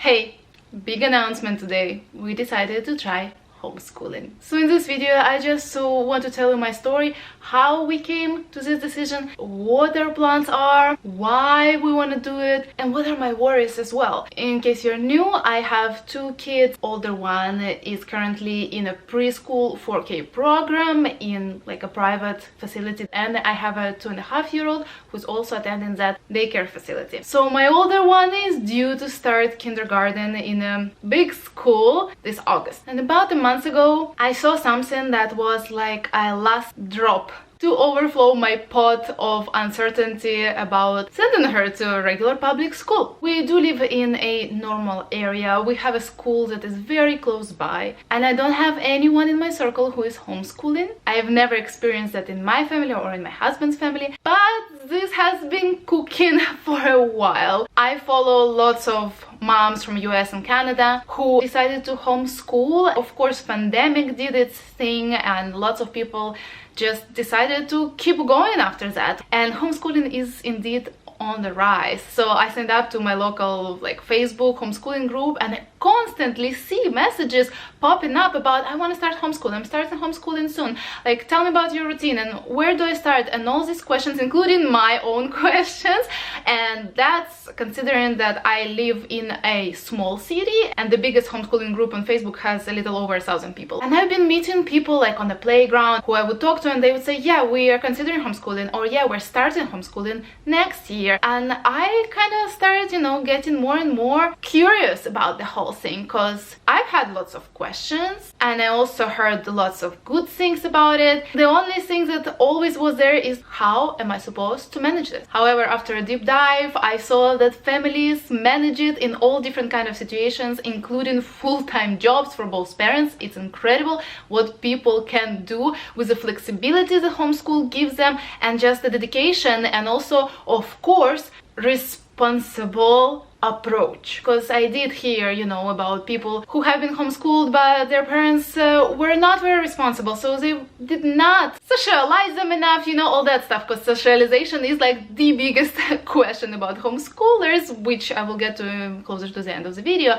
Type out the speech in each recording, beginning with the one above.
Hey, big announcement today. We decided to try homeschooling. So in this video, I just want to tell you my story, how we came to this decision, what our plans are, why we want to do it, and what are my worries as well. In case you're new, I have two kids. Older one is currently in a preschool 4K program in like a private facility, and I have a 2.5-year-old who's also attending that daycare facility. So my older one is due to start kindergarten in a big school this August. And about a month ago, I saw something that was like a last drop to overflow my pot of uncertainty about sending her to a regular public school. We do live in a normal area. We have a school that is very close by, and I don't have anyone in my circle who is homeschooling. I have never experienced that in my family or in my husband's family, but this has been cooking for a while. I follow lots of moms from US and Canada who decided to homeschool. Of course, pandemic did its thing and lots of people just decided to keep going after that, and homeschooling is indeed on the rise. So I signed up to my local Facebook homeschooling group, and I constantly see messages popping up about I want to start homeschooling, I'm starting homeschooling soon, tell me about your routine and where do I start, and all these questions, including my own questions. And that's considering that I live in a small city and the biggest homeschooling group on Facebook has a little over 1,000 people. And I've been meeting people on the playground who I would talk to, and they would say, yeah, we are considering homeschooling, or yeah, we're starting homeschooling next year. And I kind of started, getting more and more curious about the whole thing, because I've had lots of questions and I also heard lots of good things about it. The only thing that always was there is how am I supposed to manage this? However, after a deep dive, I saw that families manage it in all different kind of situations, including full-time jobs for both parents. It's incredible what people can do with the flexibility the homeschool gives them, and just the dedication, and also, of course, responsible approach. Because I did hear, about people who have been homeschooled but their parents were not very responsible, so they did not socialize them enough, all that stuff, because socialization is the biggest question about homeschoolers, which I will get to closer to the end of the video.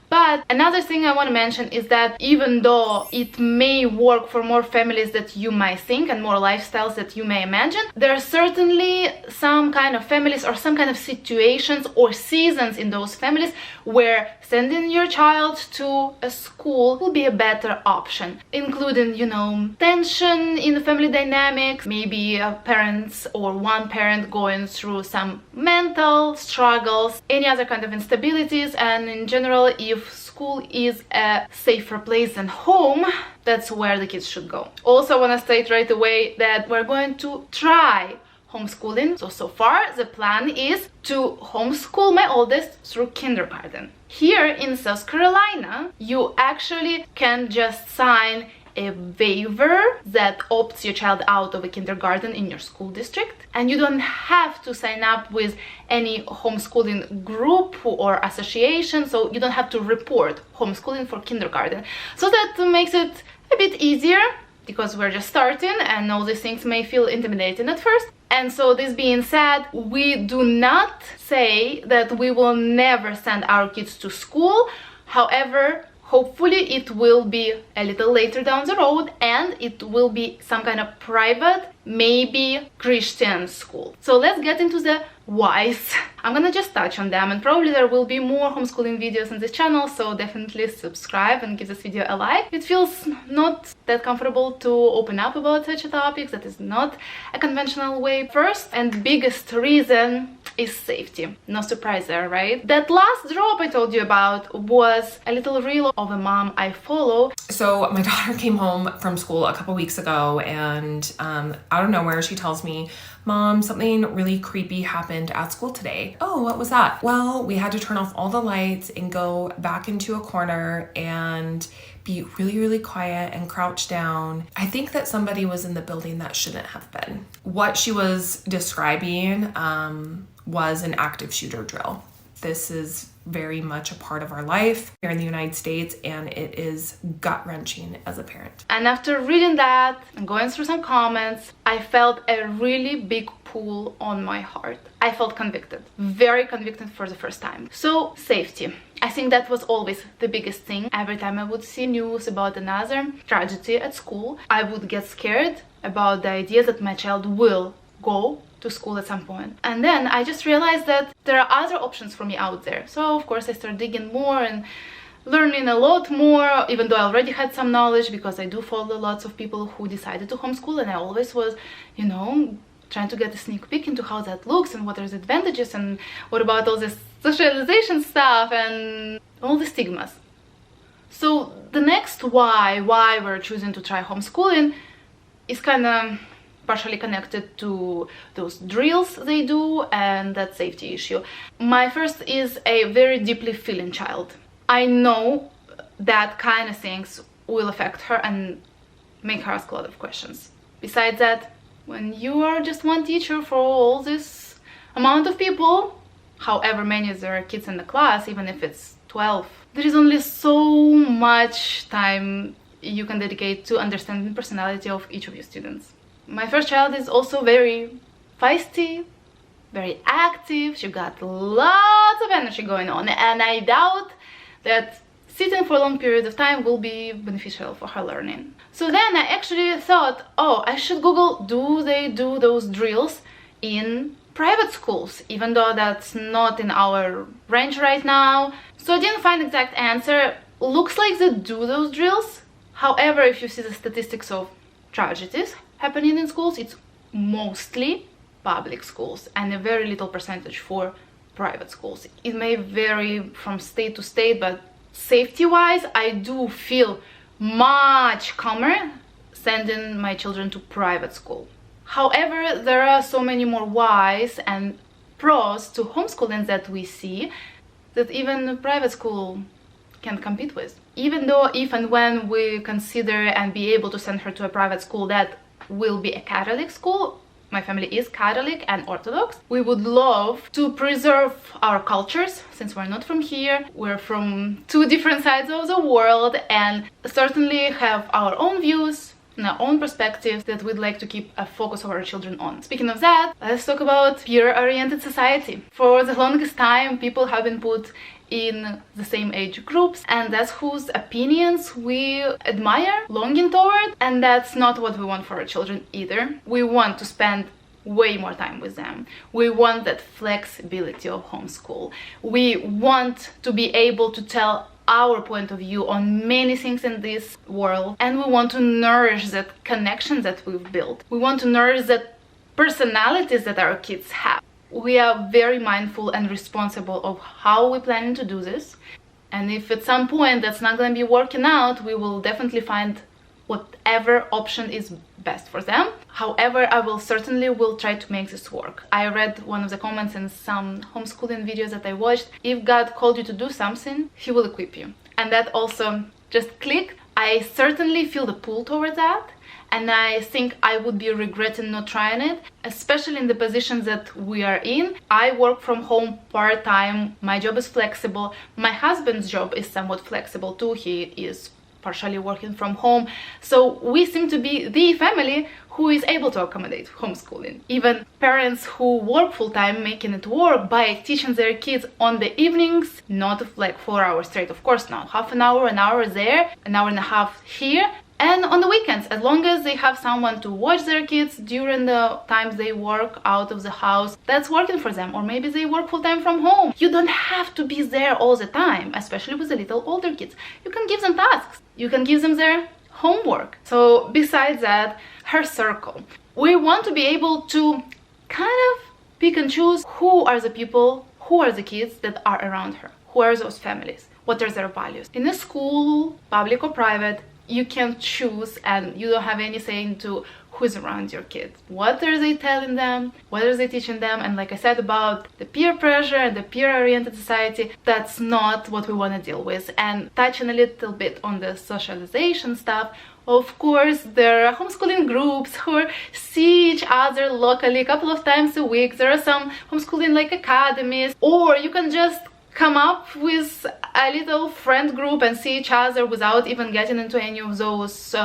But another thing I want to mention is that even though it may work for more families that you might think and more lifestyles that you may imagine, there are certainly some kind of families or some kind of situations or seasons in those families where sending your child to a school will be a better option, including, tension in the family dynamics, maybe parents or one parent going through some mental struggles, any other kind of instabilities, and in general, if school is a safer place than home, that's where the kids should go. Also, I want to state right away that we're going to try homeschooling. So far the plan is to homeschool my oldest through kindergarten. Here in South Carolina, you actually can just sign a waiver that opts your child out of a kindergarten in your school district, and you don't have to sign up with any homeschooling group or association, so you don't have to report homeschooling for kindergarten. So that makes it a bit easier, because we're just starting and all these things may feel intimidating at first. And so, this being said, we do not say that we will never send our kids to school. However, hopefully it will be a little later down the road, and it will be some kind of private, maybe Christian school. So let's get into the whys. I'm gonna just touch on them, and probably there will be more homeschooling videos on this channel, so definitely subscribe and give this video a like. It feels not that comfortable to open up about such a topic that is not a conventional way. First and biggest reason is safety. No surprise there, right? That last drop I told you about was a little reel of a mom I follow. So my daughter came home from school a couple weeks ago, and out of nowhere she tells me, Mom, something really creepy happened at school today. Oh, what was that? Well, we had to turn off all the lights and go back into a corner and be really, really quiet and crouch down. I think that somebody was in the building that shouldn't have been. What she was describing was an active shooter drill. This is very much a part of our life here in the United States, and it is gut-wrenching as a parent. And after reading that and going through some comments, I felt a really big pull on my heart. I felt convicted, very convicted for the first time. So, safety. I think that was always the biggest thing. Every time I would see news about another tragedy at school, I would get scared about the idea that my child will go to school at some point. And then I just realized that there are other options for me out there. So of course I started digging more and learning a lot more, even though I already had some knowledge, because I do follow lots of people who decided to homeschool, and I always was, you know, trying to get a sneak peek into how that looks and what are the advantages and what about all this socialization stuff and all the stigmas. So the next why we're choosing to try homeschooling is kind of partially connected to those drills they do and that safety issue. My first is a very deeply feeling child. I know that kind of things will affect her and make her ask a lot of questions. Besides that, when you are just one teacher for all this amount of people, however many there are kids in the class, even if it's 12, there is only so much time you can dedicate to understanding the personality of each of your students. My first child is also very feisty, very active. She got lots of energy going on, and I doubt that sitting for a long period of time will be beneficial for her learning. So then I actually thought, oh, I should Google, do they do those drills in private schools, even though that's not in our range right now. So I didn't find exact answer. Looks like they do those drills. However, if you see the statistics of tragedies happening in schools, it's mostly public schools and a very little percentage for private schools. It may vary from state to state, but safety-wise, I do feel much calmer sending my children to private school. However, there are so many more whys and pros to homeschooling that we see that even private school can't compete with. Even though if and when we consider and be able to send her to a private school that will be a Catholic school, my family is Catholic and Orthodox, we would love to preserve our cultures. Since we're not from here, we're from two different sides of the world, and certainly have our own views and our own perspectives that we'd like to keep a focus of our children on. Speaking of that, let's talk about peer-oriented society. For the longest time, people have been put in the same age groups, and that's whose opinions we admire, longing toward, and that's not what we want for our children either. We want to spend way more time with them. We want that flexibility of homeschool. We want to be able to tell our point of view on many things in this world, and we want to nourish that connection that we've built. We want to nourish that personalities that our kids have. We are very mindful and responsible of how we're planning to do this, and if at some point that's not going to be working out, we will definitely find whatever option is best for them. However, I will certainly try to make this work. I read one of the comments in some homeschooling videos that I watched. If God called you to do something, He will equip you, and that also just clicked. I certainly feel the pull toward that, and I think I would be regretting not trying it, especially in the positions that we are in. I work from home part-time, my job is flexible, my husband's job is somewhat flexible too, he is partially working from home, so we seem to be the family who is able to accommodate homeschooling. Even parents who work full-time making it work by teaching their kids on the evenings, not like 4 hours straight, of course not, half an hour there, an hour and a half here, and on the weekends, as long as they have someone to watch their kids during the times they work out of the house, that's working for them. Or maybe they work full-time from home. You don't have to be there all the time, especially with the little older kids. You can give them tasks. You can give them their homework. So besides that, her circle. We want to be able to kind of pick and choose who are the people, who are the kids that are around her. Who are those families? What are their values? In a school, public or private, you can choose and you don't have any say into who's around your kids. What are they telling them? What are they teaching them? And like I said about the peer pressure and the peer-oriented society, that's not what we want to deal with. And touching a little bit on the socialization stuff, of course, there are homeschooling groups who see each other locally a couple of times a week. There are some homeschooling like academies, or you can just come up with a little friend group and see each other without even getting into any of those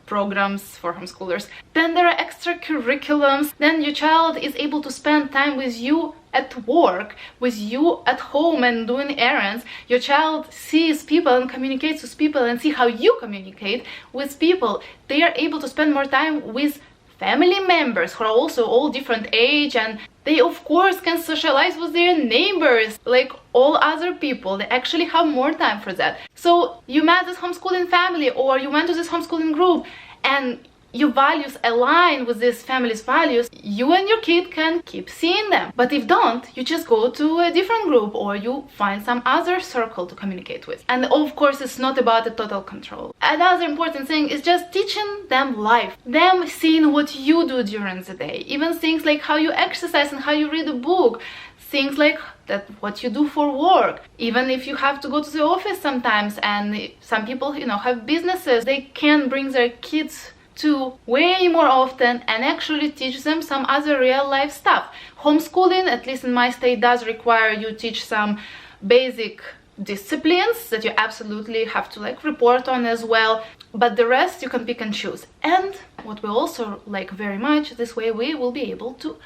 programs for homeschoolers. Then there are extracurriculums. Then your child is able to spend time with you at work, with you at home and doing errands. Your child sees people and communicates with people and see how you communicate with people. They are able to spend more time with family members who are also all different age, and they of course can socialize with their neighbors like all other people. They actually have more time for that. So you met this homeschooling family, or you went to this homeschooling group, and your values align with this family's values, you and your kid can keep seeing them. But if don't, you just go to a different group, or you find some other circle to communicate with. And of course, it's not about the total control. Another important thing is just teaching them life, them seeing what you do during the day, even things like how you exercise and how you read a book, things like that what you do for work. Even if you have to go to the office sometimes, and some people, have businesses, they can bring their kids to way more often and actually teach them some other real life stuff. Homeschooling, at least in my state, does require you teach some basic disciplines that you absolutely have to report on as well, but the rest you can pick and choose. And what we also like very much, this way we will be able to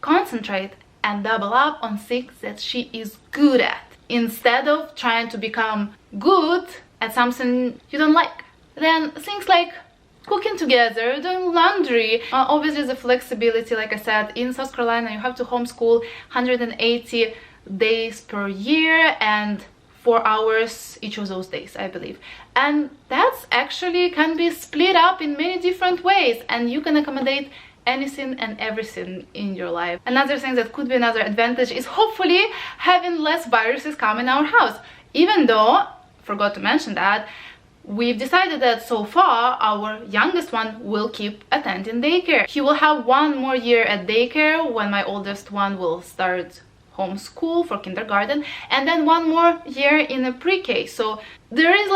concentrate and double up on things that she is good at, instead of trying to become good at something you don't like. Then things like cooking together, doing laundry. Obviously the flexibility, like I said, in South Carolina you have to homeschool 180 days per year and 4 hours each of those days, I believe. And that's actually can be split up in many different ways, and you can accommodate anything and everything in your life. Another thing that could be another advantage is hopefully having less viruses come in our house. Even though, forgot to mention that, we've decided that so far our youngest one will keep attending daycare. He will have 1 more year at daycare when my oldest one will start homeschool for kindergarten, and then 1 more year in a pre-K. So there is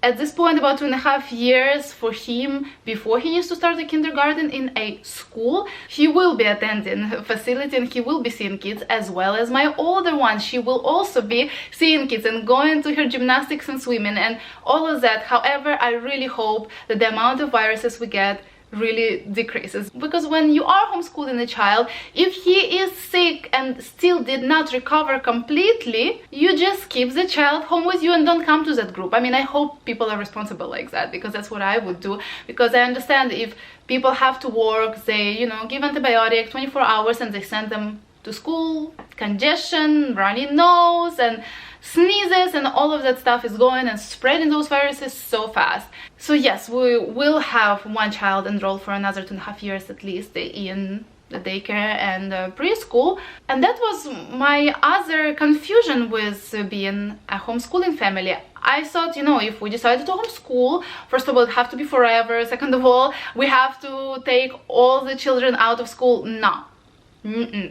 at this point about 2.5 years for him before he needs to start the kindergarten in a school. He will be attending a facility and he will be seeing kids, as well as my older one. She will also be seeing kids and going to her gymnastics and swimming and all of that. However, I really hope that the amount of viruses we get really decreases, because when you are homeschooling a child, if he is sick and still did not recover completely, you just keep the child home with you and don't come to that group. I mean, I hope people are responsible like that, because that's what I would do, because I understand if people have to work, they give antibiotic 24 hours and they send them to school, congestion, runny nose and sneezes, and all of that stuff is going and spreading those viruses so fast. So yes, we will have 1 child enrolled for another 2.5 years at least in the daycare and preschool. And that was my other confusion with being a homeschooling family. I thought, if we decided to homeschool, first of all, it have to be forever. Second of all, we have to take all the children out of school. No.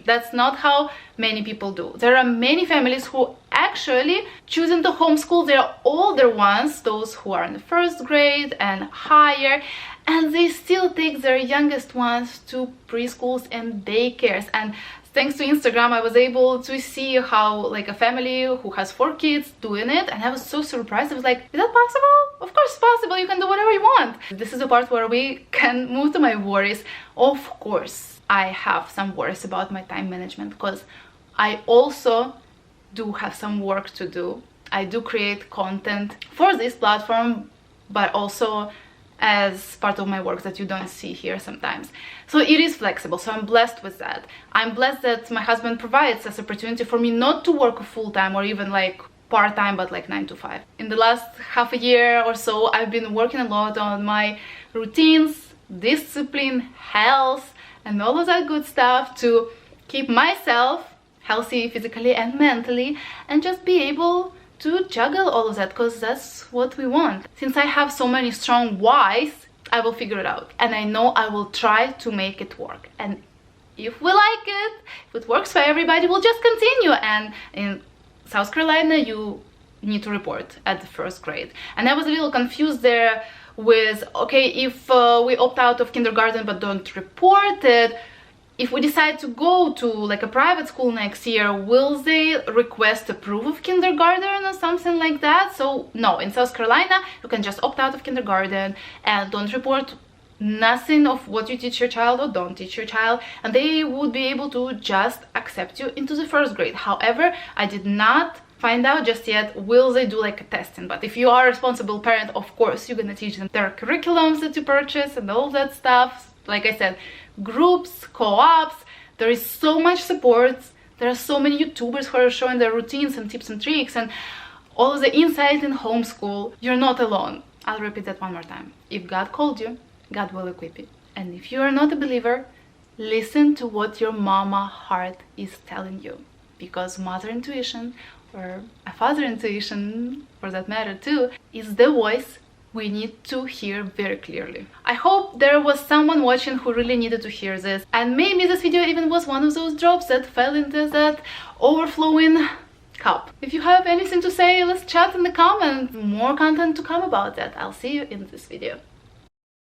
That's not how many people do. There are many families who actually choosing to homeschool their older ones, those who are in the 1st grade and higher, and they still take their youngest ones to preschools and daycares. And thanks to Instagram, I was able to see how a family who has 4 kids doing it, and I was so surprised. I was like, is that possible? Of course it's possible. You can do whatever you want. This is the part where we can move to my worries. Of course, I have some worries about my time management, because I also do have some work to do. I do create content for this platform, but also as part of my work that you don't see here sometimes. So it is flexible, so I'm blessed with that. I'm blessed that my husband provides this opportunity for me not to work full-time or even part-time, but 9 to 5. In the last half a year or so, I've been working a lot on my routines, discipline, health, and all of that good stuff to keep myself healthy physically and mentally, and just be able to juggle all of that, because that's what we want. Since I have so many strong whys, I will figure it out, and I know I will try to make it work. And if we like it, if it works for everybody, we'll just continue. And in South Carolina, you need to report at the 1st grade. And I was a little confused there with, okay, if we opt out of kindergarten but don't report it, if we decide to go to like a private school next year, will they request a proof of kindergarten or something like that? So no, in South Carolina you can just opt out of kindergarten and don't report nothing of what you teach your child or don't teach your child, and they would be able to just accept you into the first grade. However, I did not find out just yet will they do like a testing, but if you are a responsible parent, of course you're gonna teach them their curriculums that you purchase and all that stuff. Like I said, groups, co-ops, there is so much support. There are so many YouTubers who are showing their routines and tips and tricks and all of the insight in homeschool. You're not alone. I'll repeat that one more time. If God called you, God will equip you. And if you are not a believer, listen to what your mama heart is telling you, because mother intuition, or a father intuition for that matter too, is the voice we need to hear very clearly. I hope there was someone watching who really needed to hear this, and maybe this video even was one of those drops that fell into that overflowing cup. If you have anything to say, let's chat in the comments. More content to come about that. I'll see you in this video.